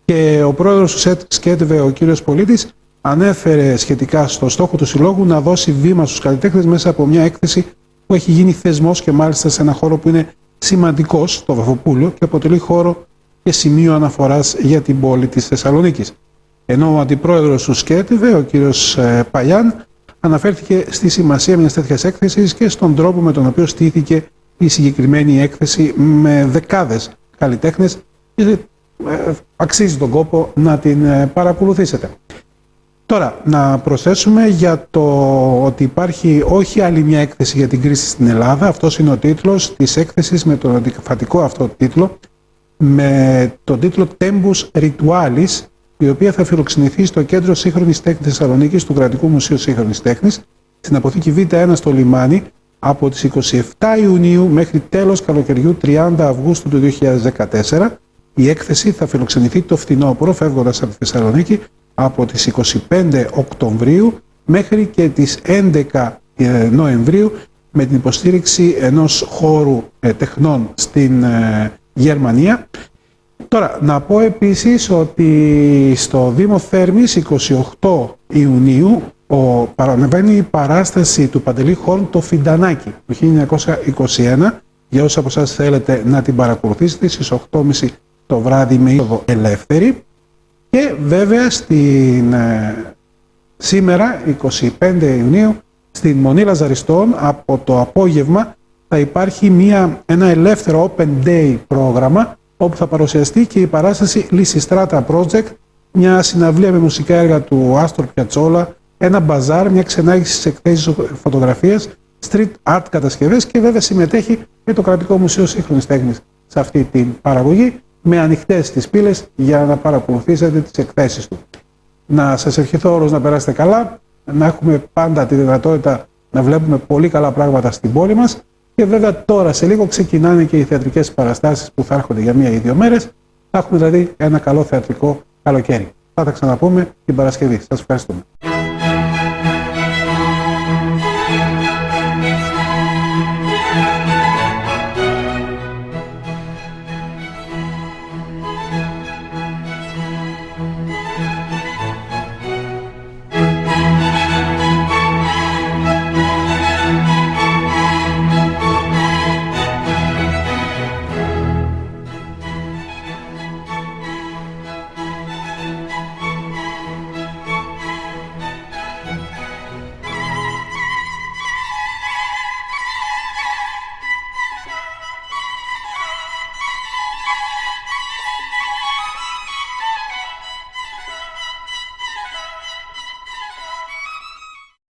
Και ο πρόεδρος του ΣΚΕΤΒΕ, ο κύριος Πολίτης, ανέφερε σχετικά στο στόχο του Συλλόγου να δώσει βήμα στους καλλιτέχνες μέσα από μια έκθεση που έχει γίνει θεσμός και μάλιστα σε ένα χώρο που είναι σημαντικός, το Βαφοπούλιο, και αποτελεί χώρο και σημείο αναφοράς για την πόλη της Θεσσαλονίκης. Ενώ ο αντιπρόεδρος του ΣΚΕΤΒΕ, ο κύριος Παλιάν, αναφέρθηκε στη σημασία μιας τέτοιας έκθεσης και στον τρόπο με τον οποίο στήθηκε η συγκεκριμένη έκθεση με δεκάδες καλλιτέχνες και αξίζει τον κόπο να την παρακολουθήσετε. Τώρα, να προσθέσουμε για το ότι υπάρχει όχι άλλη μια έκθεση για την κρίση στην Ελλάδα. Αυτός είναι ο τίτλος της έκθεσης με τον αντιφατικό αυτό τίτλο, με τον τίτλο Tempus Ritualis, η οποία θα φιλοξενηθεί στο Κέντρο Σύγχρονης Τέχνης Θεσσαλονίκης του Κρατικού Μουσείου Σύγχρονης Τέχνης, στην αποθήκη Β1 στο Λιμάνι, από τις 27 Ιουνίου μέχρι τέλος καλοκαιριού 30 Αυγούστου του 2014. Η έκθεση θα φιλοξενηθεί το φθινόπωρο, φεύγοντας από τη Θεσσαλονίκη, από τις 25 Οκτωβρίου μέχρι και τις 11 Νοεμβρίου με την υποστήριξη ενός χώρου τεχνών στην Γερμανία. Τώρα, να πω επίσης ότι στο Δήμο Θέρμης 28 Ιουνίου παρανεβαίνει η παράσταση του Παντελή Χόρν το Φιντανάκι του 1921. Για όσους από εσάς θέλετε να την παρακολουθήσετε στις 8.30 το βράδυ με είσοδο ελεύθερη. Και βέβαια σήμερα 25 Ιουνίου στην Μονή Λαζαριστών από το απόγευμα θα υπάρχει ένα ελεύθερο Open Day πρόγραμμα όπου θα παρουσιαστεί και η παράσταση Lysistrata Project, μια συναυλία με μουσικά έργα του Άστορ Πιατσόλα, ένα μπαζάρ, μια ξενάγηση στις εκθέσεις φωτογραφίας, street art κατασκευές και βέβαια συμμετέχει και το Κρατικό Μουσείο Σύγχρονης Τέχνης σε αυτή την παραγωγή με ανοιχτές τις πύλες για να παρακολουθήσετε τις εκθέσεις του. Να σας ευχηθώ όλους να περάσετε καλά, να έχουμε πάντα τη δυνατότητα να βλέπουμε πολύ καλά πράγματα στην πόλη μας και βέβαια τώρα σε λίγο ξεκινάνε και οι θεατρικές παραστάσεις που θα έρχονται για 1 ή 2 μέρες. Θα έχουμε δηλαδή ένα καλό θεατρικό καλοκαίρι. Θα τα ξαναπούμε την Παρασκευή. Σας ευχαριστούμε.